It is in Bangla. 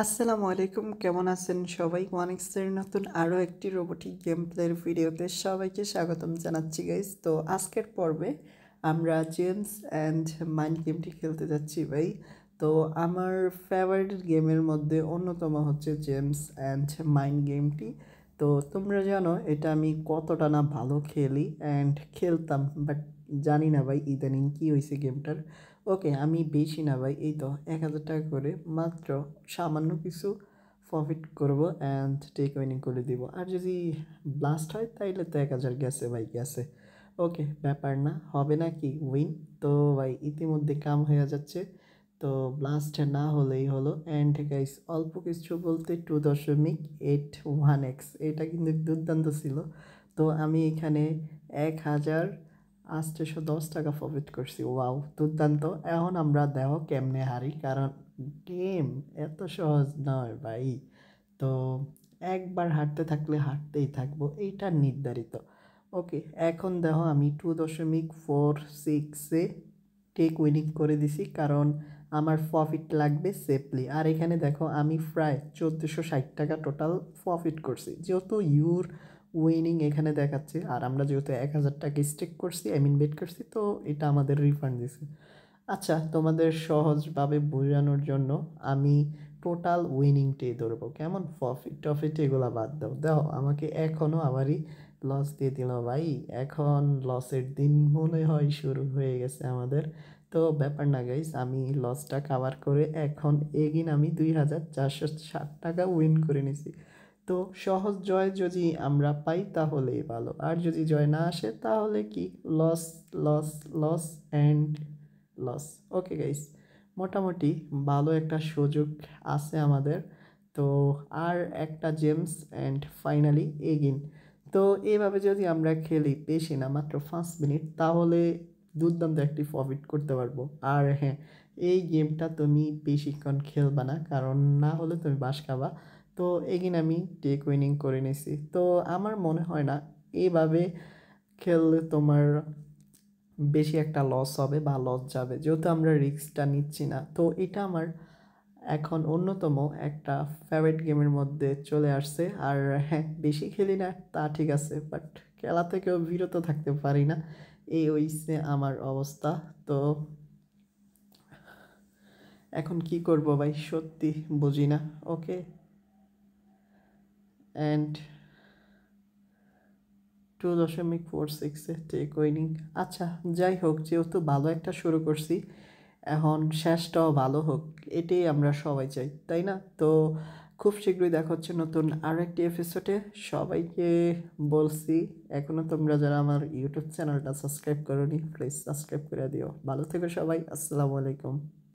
আসসালামু আলাইকুম, কেমন আছেন সবাই? ওয়ানিক্সের নতুন আরও একটি রোবোটিক গেম প্লের ভিডিওতে সবাইকে স্বাগতম জানাচ্ছি গাইস। তো আজকের পর্বে আমরা জেমস অ্যান্ড মাইন্ড গেমটি খেলতে যাচ্ছি ভাই। তো আমার ফেভারিট গেমের মধ্যে অন্যতম হচ্ছে জেমস অ্যান্ড মাইন্ড গেমটি। তো তোমরা জানো এটা আমি কতটা না ভালো খেলি অ্যান্ড খেলতাম, বাট জানি না ভাই ইদানিং কী হয়েছে গেমটার। ওকে, আমি বেশি না ভাই, এই তো 1000 টাকা করে মাত্র সামান্য কিছু প্রফিট করব অ্যান্ড টেক উইনিং করে দিব। আর যদি ব্লাস্ট হয় তাইলে তো 1000 গেছে ভাই, গেছে। ওকে, ব্যাপার না, হবে না কি উইন। তো ভাই ইতিমধ্যে কাম হয়ে যাচ্ছে, তো ব্লাস্ট না হলেই হলো। অ্যান্ড গাইস অল্প কিছু বলতে 2.81x এটা কিন্তু দুর্দান্ত ছিল। তো আমি এখানে 1810 টাকা প্রফিট করছি। ওয়াও, দুর্দান্ত। এখন আমরা দেখো কেমনে হারি, কারণ গেম এত সহজ নয় ভাই। তো একবার হারতে থাকলে হারতেই থাকবো, এইটা নির্ধারিত। ওকে, এখন দেখো আমি 2.46-এ টেক উইনিং করে দিছি, কারণ আমার প্রফিট লাগবে সেফলি। আর এখানে দেখো আমি প্রায় 1460 টাকা টোটাল প্রফিট করছি, যেহেতু ইউর উইনিং এখানে দেখাচ্ছে। আর আমরা যেহেতু 1000 টাকা স্টেক করছি, বেট করছি, তো এটা আমাদের রিফান্ড দিছে। আচ্ছা, তোমাদের সহজভাবে বোঝানোর জন্য আমি টোটাল উইনিংটাই ধরবো, কেমন? প্রফিট এগুলো বাদ দাও। দাও আমাকে এখনও আবারই লস দিয়ে দিল ভাই। এখন লসের দিন মনে হয় শুরু হয়ে গেছে আমাদের। তো ব্যাপার না গাইস, আমি লসটা কাভার করে এখন এগিন আমি 2460 টাকা উইন করে নিছি। তো সহজ জয় যদি আমরা পাই তাহলেই ভালো, আর যদি জয় না আসে তাহলে কি loss, loss, loss and loss. Okay guys, মোটামুটি ভালো একটা সুযোগ আছে আমাদের। তো আর একটা জেমস অ্যান্ড ফাইনালি এগিন। তো এইভাবে যদি আমরা খেলি বেশি না, মাত্র 5 মিনিট, তাহলে দুর্দান্ত একটি প্রফিট করতে পারবো। আর হ্যাঁ, এই গেমটা তুমি বেশিক্ষণ খেলবা না, কারণ না হলে তুমি বাস খাবা। তো এগিন আমি টেক উইনিং করে নিছি। তো আমার মনে হয় না এইভাবে খেললে তোমার বেশি একটা লস হবে বা লস যাবে, যেহেতু আমরা রিস্কটা নিচ্ছি না। তো এটা আমার এখন অন্যতম একটা ফেভারিট গেমের মধ্যে চলে আসছে। আর হ্যাঁ, বেশি খেলি না তা ঠিক আছে, বাট খেলা থেকেও বিরত থাকতে পারি না, এই হইছে আমার অবস্থা। তো এখন কি করব ভাই, সত্যি বুঝি না। ওকে, অ্যান্ড 2.46-এ টেক উইনিং। আচ্ছা, যাই হোক, যেহেতু ভালো একটা শুরু করছি, এখন শেষটাও ভালো হোক, এটাই আমরা সবাই চাই, তাই না? তো খুব শীঘ্রই দেখা হচ্ছে নতুন আরও একটি এপিসোডে। সবাইকে বলছি, এখনও তোমরা যারা আমার ইউটিউব চ্যানেলটা সাবস্ক্রাইব করোনি, প্লিজ সাবস্ক্রাইব করে দিও। ভালো থেকো সবাই, আসসালামু আলাইকুম।